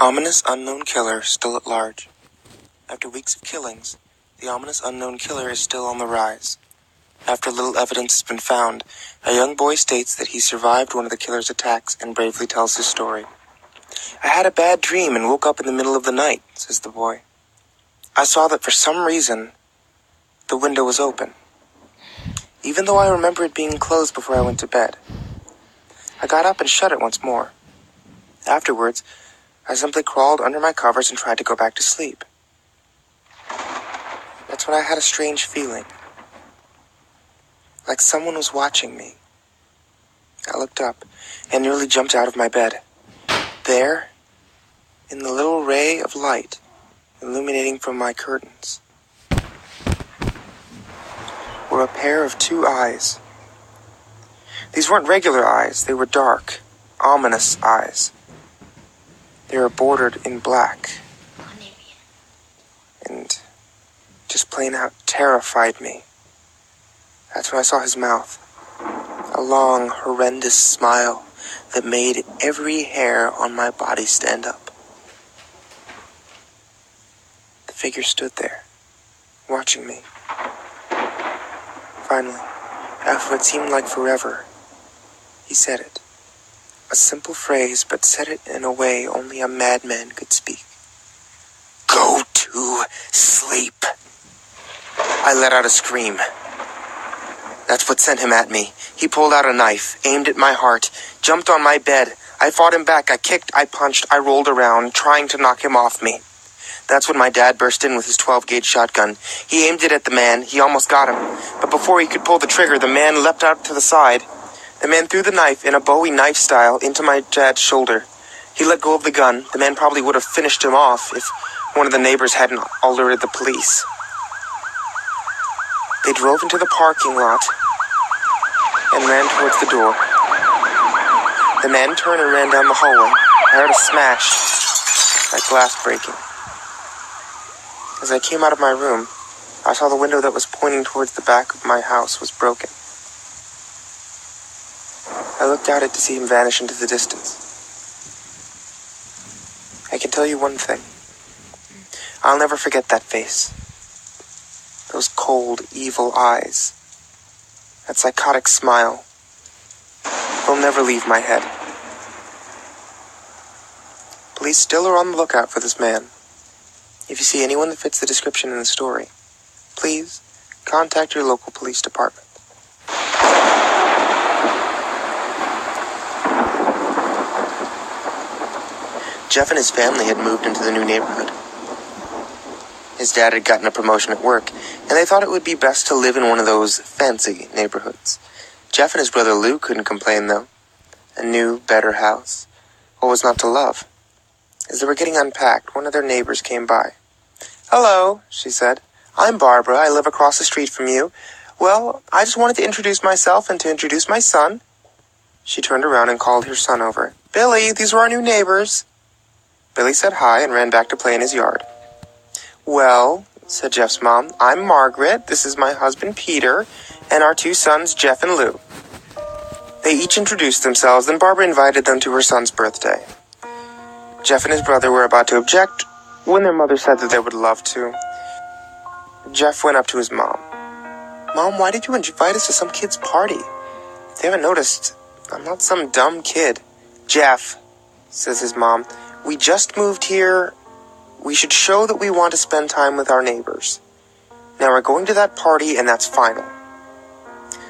Ominous unknown killer still at large. After weeks of killings, the ominous unknown killer is still on the rise. After little evidence has been found, a young boy states that he survived one of the killer's attacks and bravely tells his story. "I had a bad dream and woke up in the middle of the night," says the boy. "I saw that for some reason, the window was open, even though I remember it being closed before I went to bed. I got up and shut it once more. Afterwards, I simply crawled under my covers and tried to go back to sleep. That's when I had a strange feeling, like someone was watching me. I looked up and nearly jumped out of my bed. There, in the little ray of light illuminating from my curtains, were a pair of two eyes. These weren't regular eyes, they were dark, ominous eyes. They were bordered in black, and just plain out terrified me. That's when I saw his mouth, a long, horrendous smile that made every hair on my body stand up. The figure stood there, watching me. Finally, after what seemed like forever, he said it. A simple phrase, but said it in a way only a madman could speak. "Go to sleep." I let out a scream. That's what sent him at me. He pulled out a knife, aimed at my heart, jumped on my bed. I fought him back. I kicked, I punched, I rolled around, trying to knock him off me. That's when my dad burst in with his 12-gauge shotgun. He aimed it at the man. He almost got him. But before he could pull the trigger, the man leapt out to the side. The man threw the knife in a Bowie knife style into my dad's shoulder. He let go of the gun. The man probably would have finished him off if one of the neighbors hadn't alerted the police. They drove into the parking lot and ran towards the door. The man turned and ran down the hallway. I heard a smash, like glass breaking. As I came out of my room, I saw the window that was pointing towards the back of my house was broken. I looked out to see him vanish into the distance. I can tell you one thing. I'll never forget that face. Those cold, evil eyes. That psychotic smile. They'll never leave my head. Police still are on the lookout for this man. If you see anyone that fits the description in the story, please contact your local police department. Jeff and his family had moved into the new neighborhood. His dad had gotten a promotion at work, and they thought it would be best to live in one of those fancy neighborhoods. Jeff and his brother Lou couldn't complain, though. A new, better house. What was not to love? As they were getting unpacked, one of their neighbors came by. "Hello," she said. "I'm Barbara. I live across the street from you. Well, I just wanted to introduce myself and to introduce my son." She turned around and called her son over. "Billy, these are our new neighbors." Billy said hi and ran back to play in his yard. "Well," said Jeff's mom, "I'm Margaret, this is my husband Peter, and our two sons Jeff and Lou." They each introduced themselves, and Barbara invited them to her son's birthday. Jeff and his brother were about to object when their mother said that they would love to. Jeff went up to his mom. "Mom, why did you invite us to some kid's party? They haven't noticed I'm not some dumb kid." "Jeff," says his mom, "we just moved here. We should show that we want to spend time with our neighbors. Now we're going to that party, and that's final."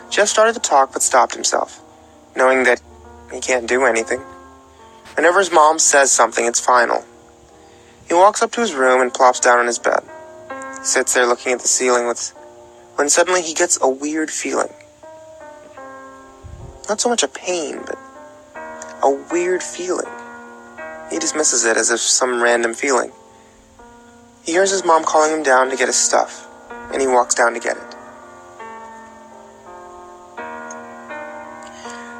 Jeff started to talk, but stopped himself, knowing that he can't do anything. Whenever his mom says something, it's final. He walks up to his room and plops down on his bed. He sits there looking at the ceiling when suddenly he gets a weird feeling. Not so much a pain, but a weird feeling. He dismisses it as if some random feeling. He hears his mom calling him down to get his stuff, and he walks down to get it.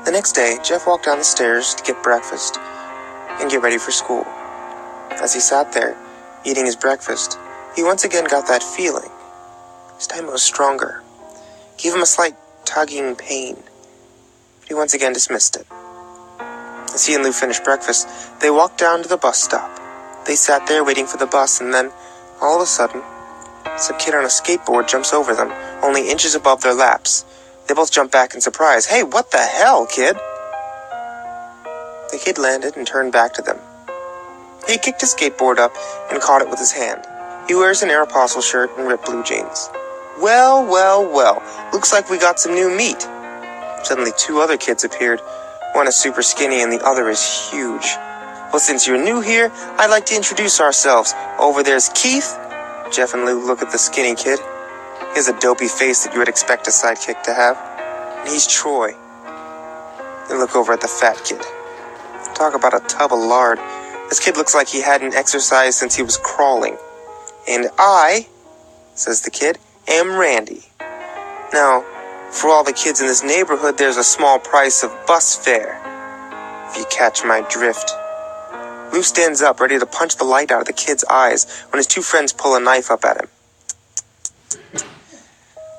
The next day, Jeff walked down the stairs to get breakfast and get ready for school. As he sat there, eating his breakfast, he once again got that feeling. This time it was stronger. Gave him a slight tugging pain, but he once again dismissed it. As he and Lou finished breakfast, they walked down to the bus stop. They sat there waiting for the bus, and then, all of a sudden, some kid on a skateboard jumps over them, only inches above their laps. They both jump back in surprise. "Hey, what the hell, kid?" The kid landed and turned back to them. He kicked his skateboard up and caught it with his hand. He wears an Aeropostale shirt and ripped blue jeans. Well, well, well, looks like we got some new meat." Suddenly 2 other kids appeared. One is super skinny and the other is huge. "Well, since you're new here, I'd like to introduce ourselves. Over there's Keith." Jeff and Lou look at the skinny kid. He has a dopey face that you would expect a sidekick to have. And he's Troy. They look over at the fat kid. Talk about a tub of lard. This kid looks like he hadn't exercised since he was crawling. "And I," says the kid, "am Randy. Now, for all the kids in this neighborhood, there's a small price of bus fare, if you catch my drift." Lou stands up, ready to punch the light out of the kid's eyes, when his 2 friends pull a knife up at him.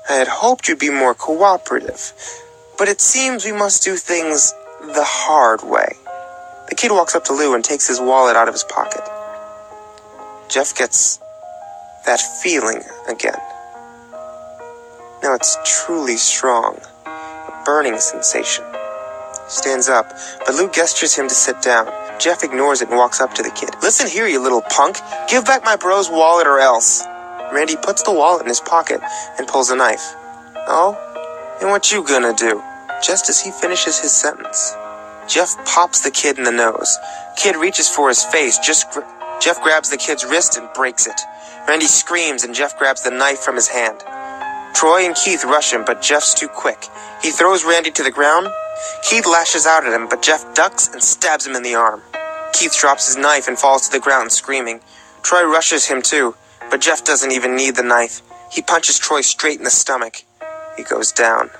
"I had hoped you'd be more cooperative, but it seems we must do things the hard way." The kid walks up to Lou and takes his wallet out of his pocket. Jeff gets that feeling again. Now it's truly strong, a burning sensation. He stands up, but Lou gestures him to sit down. Jeff ignores it and walks up to the kid. "Listen here, you little punk. Give back my bro's wallet or else." Randy puts the wallet in his pocket and pulls a knife. "Oh? And what you gonna do?" Just as he finishes his sentence, Jeff pops the kid in the nose. Kid reaches for his face. Jeff grabs the kid's wrist and breaks it. Randy screams and Jeff grabs the knife from his hand. Troy and Keith rush him, but Jeff's too quick. He throws Randy to the ground. Keith lashes out at him, but Jeff ducks and stabs him in the arm. Keith drops his knife and falls to the ground screaming. Troy rushes him too, but Jeff doesn't even need the knife. He punches Troy straight in the stomach. He goes down.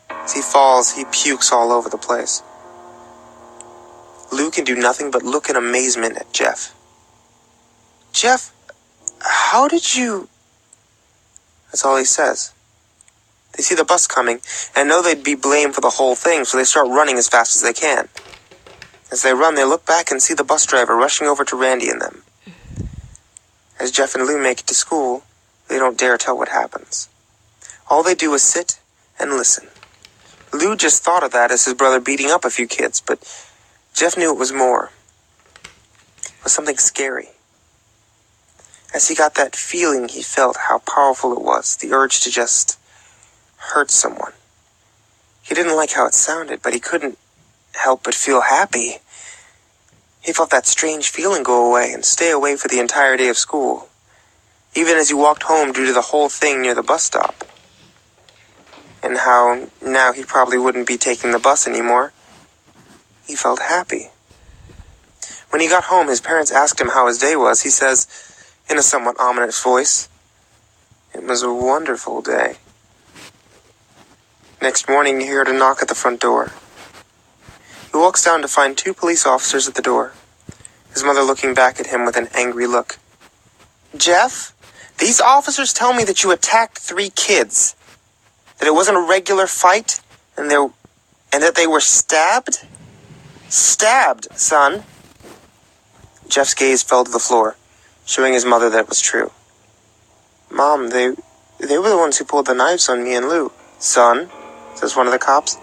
As he falls, he pukes all over the place. Lou can do nothing but look in amazement at Jeff. "Jeff, how did you..." That's all he says. They see the bus coming and know they'd be blamed for the whole thing, so they start running as fast as they can. As they run, they look back and see the bus driver rushing over to Randy and them. As Jeff and Lou make it to school, they don't dare tell what happens. All they do is sit and listen. Lou just thought of that as his brother beating up a few kids, but Jeff knew it was more. It was something scary. As he got that feeling, he felt how powerful it was, the urge to just hurt someone. He didn't like how it sounded, but he couldn't help but feel happy. He felt that strange feeling go away and stay away for the entire day of school, even as he walked home due to the whole thing near the bus stop. And how now he probably wouldn't be taking the bus anymore. He felt happy. When he got home, his parents asked him how his day was. He says, in a somewhat ominous voice, "It was a wonderful day." Next morning, he heard a knock at the front door. He walks down to find 2 police officers at the door, his mother looking back at him with an angry look. "Jeff, these officers tell me that you attacked 3 kids, that it wasn't a regular fight, and that they were stabbed? Stabbed, son." Jeff's gaze fell to the floor, showing his mother that it was true. "Mom, they were the ones who pulled the knives on me and Lou." "Son," says one of the cops,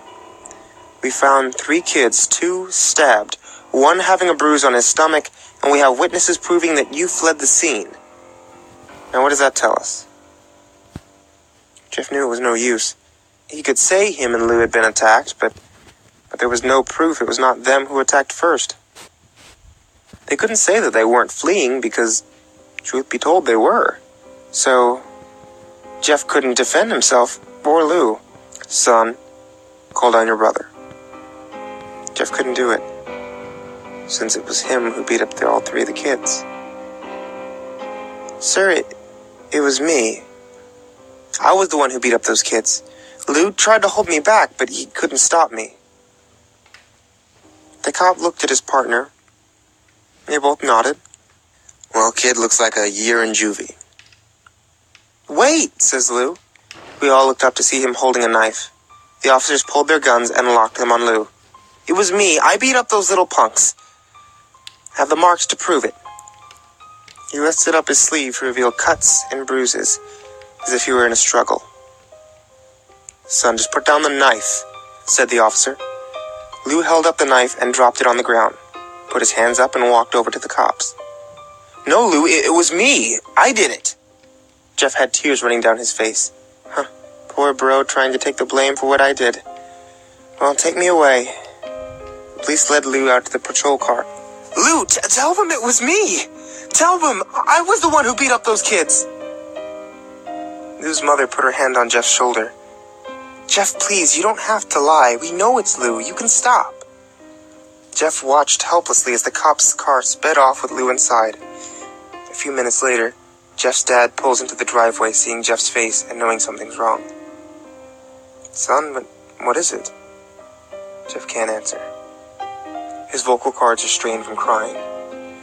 "we found 3 kids, 2 stabbed, 1 having a bruise on his stomach, and we have witnesses proving that you fled the scene. Now what does that tell us?" Jeff knew it was no use. He could say him and Lou had been attacked, but there was no proof it was not them who attacked first. They couldn't say that they weren't fleeing because, truth be told, they were. So, Jeff couldn't defend himself or Lou. "Son, call down your brother." Jeff couldn't do it, since it was him who beat up all 3 of the kids. "Sir, it was me. I was the one who beat up those kids. Lou tried to hold me back, but he couldn't stop me." The cop looked at his partner. They both nodded. "Well, kid looks like a year in juvie." "Wait," says Lou. We all looked up to see him holding a knife. The officers pulled their guns and locked them on Lou. "It was me. I beat up those little punks. I have the marks to prove it." He lifted up his sleeve to reveal cuts and bruises, as if he were in a struggle. "Son, just put down the knife," said the officer. Lou held up the knife and dropped it on the ground, put his hands up and walked over to the cops. "No, Lou, it was me. I did it." Jeff had tears running down his face. Poor bro, trying to take the blame for what I did. "Well, take me away." The police led Lou out to the patrol car. "Lou, tell them it was me. Tell them I was the one who beat up those kids." Lou's mother put her hand on Jeff's shoulder. "Jeff, please, you don't have to lie. We know it's Lou. You can stop." Jeff watched helplessly as the cop's car sped off with Lou inside. A few minutes later, Jeff's dad pulls into the driveway, seeing Jeff's face and knowing something's wrong. "Son, what is it?" Jeff can't answer. His vocal cords are strained from crying.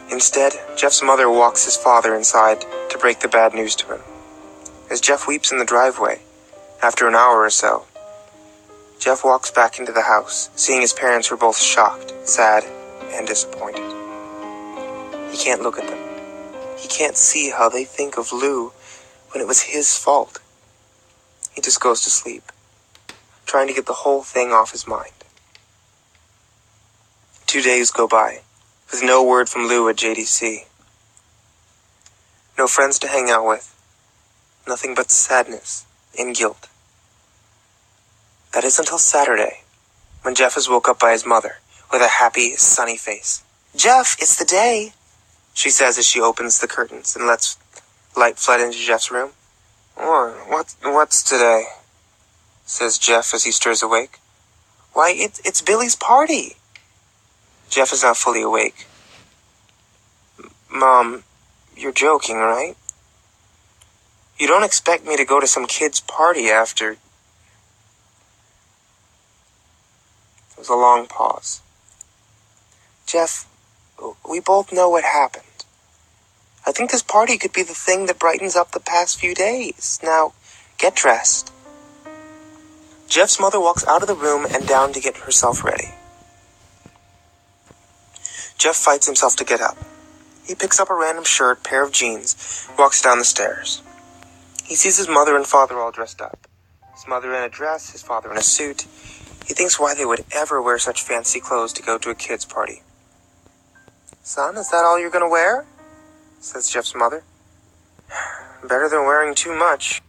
Instead, Jeff's mother walks his father inside to break the bad news to him. As Jeff weeps in the driveway, after an hour or so, Jeff walks back into the house, seeing his parents were both shocked, sad, and disappointed. He can't look at them. He can't see how they think of Lou when it was his fault. He just goes to sleep, trying to get the whole thing off his mind. 2 days go by, with no word from Lou at JDC. No friends to hang out with. Nothing but sadness and guilt. That is until Saturday, when Jeff is woke up by his mother with a happy, sunny face. "Jeff, it's the day," she says as she opens the curtains and lets light flood into Jeff's room. What's today?" says Jeff as he stirs awake. "Why, it's Billy's party." Jeff is not fully awake. "Mom, you're joking, right? You don't expect me to go to some kid's party after..." There was a long pause. "Jeff, we both know what happened. I think this party could be the thing that brightens up the past few days. Now, get dressed." Jeff's mother walks out of the room and down to get herself ready. Jeff fights himself to get up. He picks up a random shirt, pair of jeans, walks down the stairs. He sees his mother and father all dressed up. His mother in a dress, his father in a suit. He thinks why they would ever wear such fancy clothes to go to a kid's party. "Son, is that all you're gonna wear?" says Jeff's mother. "Better than wearing too much."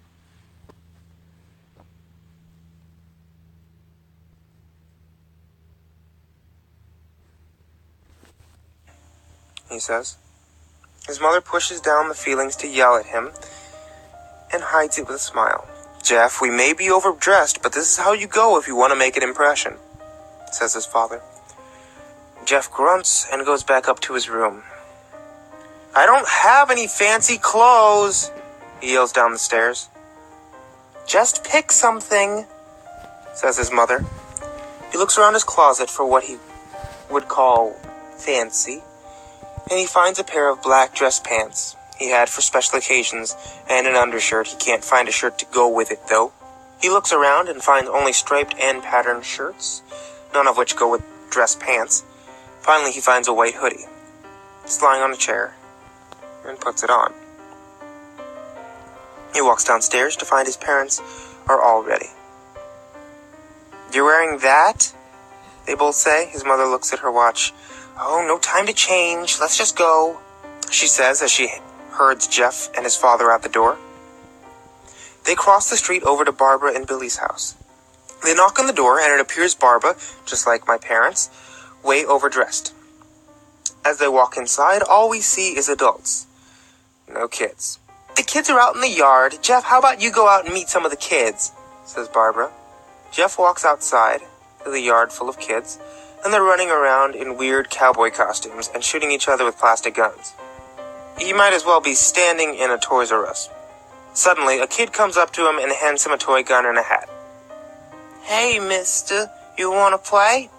He says. His mother pushes down the feelings to yell at him and hides it with a smile. "Jeff, we may be overdressed, but this is how you go if you want to make an impression," says his father. Jeff grunts and goes back up to his room. "I don't have any fancy clothes," he yells down the stairs. "Just pick something," says his mother. He looks around his closet for what he would call fancy, and he finds a pair of black dress pants he had for special occasions and an undershirt. He can't find a shirt to go with it, though. He looks around and finds only striped and patterned shirts, none of which go with dress pants. Finally, he finds a white hoodie. It's lying on a chair and puts it on. He walks downstairs to find his parents are all ready. "You're wearing that?" they both say. His mother looks at her watch. "Oh, no time to change. Let's just go," she says as she herds Jeff and his father out the door. They cross the street over to Barbara and Billy's house. They knock on the door, and it appears Barbara, just like my parents, way overdressed. As they walk inside, all we see is adults. No kids. "The kids are out in the yard. Jeff, how about you go out and meet some of the kids?" says Barbara. Jeff walks outside to the yard full of kids, and they're running around in weird cowboy costumes and shooting each other with plastic guns. He might as well be standing in a Toys R Us. Suddenly, a kid comes up to him and hands him a toy gun and a hat. "Hey, mister, you want to play?"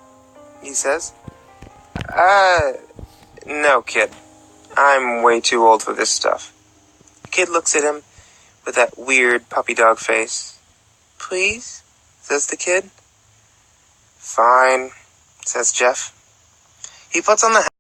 he says. No, kid. I'm way too old for this stuff." The kid looks at him with that weird puppy dog face. "Please?" says the kid. "Fine," says Jeff. He puts on the hat